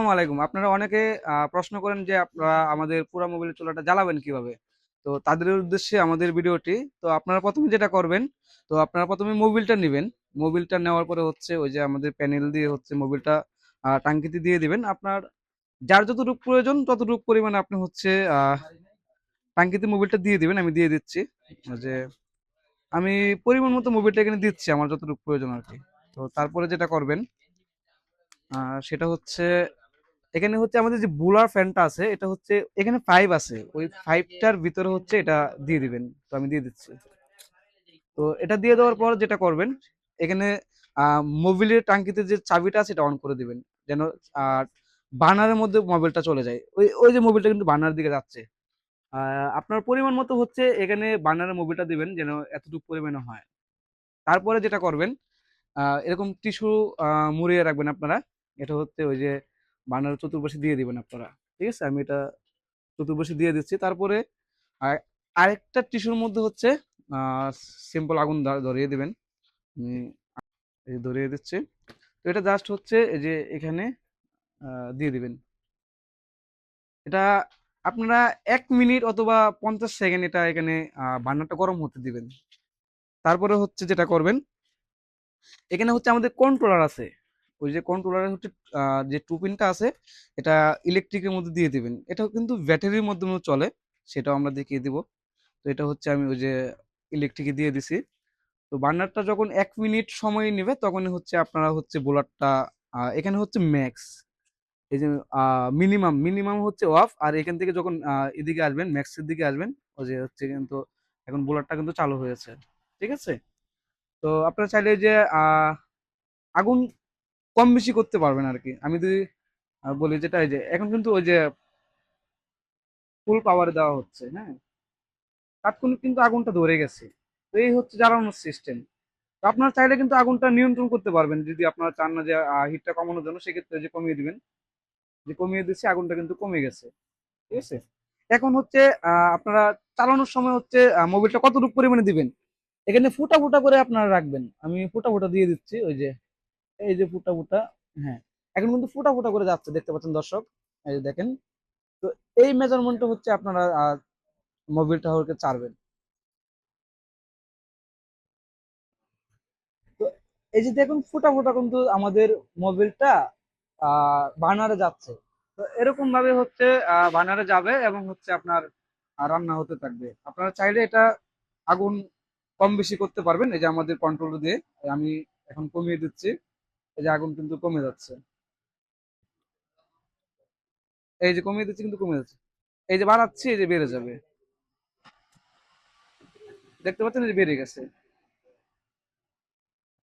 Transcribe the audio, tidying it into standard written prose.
আসসালামু আলাইকুম। আপনারা অনেকে প্রশ্ন করেন যে আপনারা আমাদের পুরা মোবিলের চুলাটা জ্বালাবেন কিভাবে? তো তাদের উদ্দেশ্যে আমাদের ভিডিওটি। তো আপনারা ১ম এ যেটা করবেন, তো আপনারা ১ম এ মোবিলটা নিবেন। মোবিলটা নেওয়ার পরে হচ্ছে ওই যে আমাদের প্যানেল দিয়ে হচ্ছে মোবিলটা টাঙ্কিতে দিয়ে দিবেন। আপনার যার যতটুক প্রয়োজন ততটুক পরিমাণে আপনি হচ্ছে টাঙ্কিতে মোবিলটা দিয়ে দিবেন। আমি দিয়ে দিচ্ছি। যে আমি পরিমাণ মতো মোবিলটা এখানে দিচ্ছি আমার যতটুক প্রয়োজন আরকি। তো তারপরে যেটা করবেন সেটা হচ্ছে এখানে হচ্ছে আমাদের যে বুলার ফ্যানটা আছে এটা হচ্ছে এখানে 5 আছে, ওই 5টার ভিতরে হচ্ছে এটা দিয়ে দিবেন। তো আমি দিয়ে দিচ্ছি। তো এটা দিয়ে দেওয়ার পর যেটা করবেন এখানে মোবিলের টাঙ্কিতে যে চাবিটা আছে এটা অন করে দিবেন, যেন বার্নারের মধ্যে মোবিলটা চলে যায়। ওই ওই যে মোবিলটা কিন্তু বার্নার দিকে যাচ্ছে। আপনার পরিমাণ মতো হচ্ছে এখানে বার্নারের মোবিলটা দিবেন যেন এতটুকু পরিমাণে হয়। তারপরে যেটা করবেন এরকম টিস্যু মুড়িয়ে রাখবেন আপনারা। এটা হচ্ছে ওই যে বার্নারের চতুর্পাশে দিয়ে দিবেন আপনারা। ঠিক আছে, আমি এটা চতুর্পাশে দিয়ে দিচ্ছি। তারপরে আরেকটা টিস্যুর মধ্যে হচ্ছে সিম্পল আগুন ধরিয়ে দিবেন। আমি এই যে ধরিয়ে দিচ্ছি। তো এটা জাস্ট হচ্ছে এই যে এখানে দিয়ে দিবেন। এটা আপনারা 1 মিনিট অথবা 50 সেকেন্ড এটা এখানে বার্নারটা গরম হতে দিবেন। তারপরে হচ্ছে যেটা করবেন এখানে হচ্ছে আমাদের কন্ট্রোলার আছে। ওই যে কন্ট্রোলারের হচ্ছে যে টু পিনটা আছে এটা ইলেকট্রিকের মধ্যে দিয়ে দিবেন। এটাও কিন্তু ব্যাটারির মাধ্যমেও চলে, সেটাও আমরা দেখিয়ে দিব। তো এটা হচ্ছে আমি ওই যে ইলেকট্রিকে দিয়ে দিছি। তো বার্নারটা যখন 1 মিনিট সময় নেবে তখনই হচ্ছে আপনারা হচ্ছে বোলারটা এখানে হচ্ছে ম্যাক্স, এই যে মিনিমাম মিনিমাম হচ্ছে অফ, আর এখান থেকে যখন এদিকে আসবেন ম্যাক্সের দিকে আসবেন ওই যে হচ্ছে কিন্তু এখন বোলারটা কিন্তু চালু হয়েছে। ঠিক আছে, তো আপনারা চাইলে যে আগুন কম বেশি করতে পারবেন আর কি। আমি যদি বলি যেটা এই যে এখন কিন্তু ওই যে ফুল পাওয়ারে দেওয়া হচ্ছে, হ্যাঁ, তাৎক্ষণিক কিন্তু আগুনটা ধরে গেছে। তো এই হচ্ছে জ্বালানোর সিস্টেম। তো আপনারা চাইলে কিন্তু আগুনটা নিয়ন্ত্রণ করতে পারবেন যদি আপনারা চান না যে হিটটা কমানোর জন্য, সেক্ষেত্রে যে কমিয়ে দিবেন। যে কমিয়ে দিচ্ছি আগুনটা কিন্তু কমে গেছে। ঠিক আছে, এখন হচ্ছে আপনারা চালানোর সময় হচ্ছে মোবিলটা কতটুকু পরিমাণে দিবেন এখানে ফুটা ফুটা করে আপনারা রাখবেন। আমি ফুটা ফুটা দিয়ে দিচ্ছি ওই যে এই যে ফুটা ফুটা। হ্যাঁ, এখন কিন্তু ফুটা ফুটা করে যাচ্ছে, দেখতে পাচ্ছেন দর্শক, এই যে দেখেন। তো এই মেজারমেন্টটা হচ্ছে আপনারা মোবিলটা হচ্ছে চারবেন। তো এই যে দেখুন ফুটা ফুটা কিন্তু আমাদের মোবিলটা বার্নারে যাচ্ছে। তো এরকম ভাবে হচ্ছে বার্নারে যাবে এবং হচ্ছে আপনার রান্না হতে থাকবে। আপনারা চাইলে এটা আগুন কম বেশি করতে পারবেন। এই যে আমাদের কন্ট্রোল দিয়ে আমি এখন কমিয়ে দিচ্ছি। এই যে আগুন কিন্তু কমে যাচ্ছে, এই যে কমিয়ে দিচ্ছি কিন্তু কমে যাচ্ছে। এই যে বাড়াচ্ছি এই যে বেড়ে যাবে, দেখতে পাচ্ছেন এই যে বেড়ে গেছে।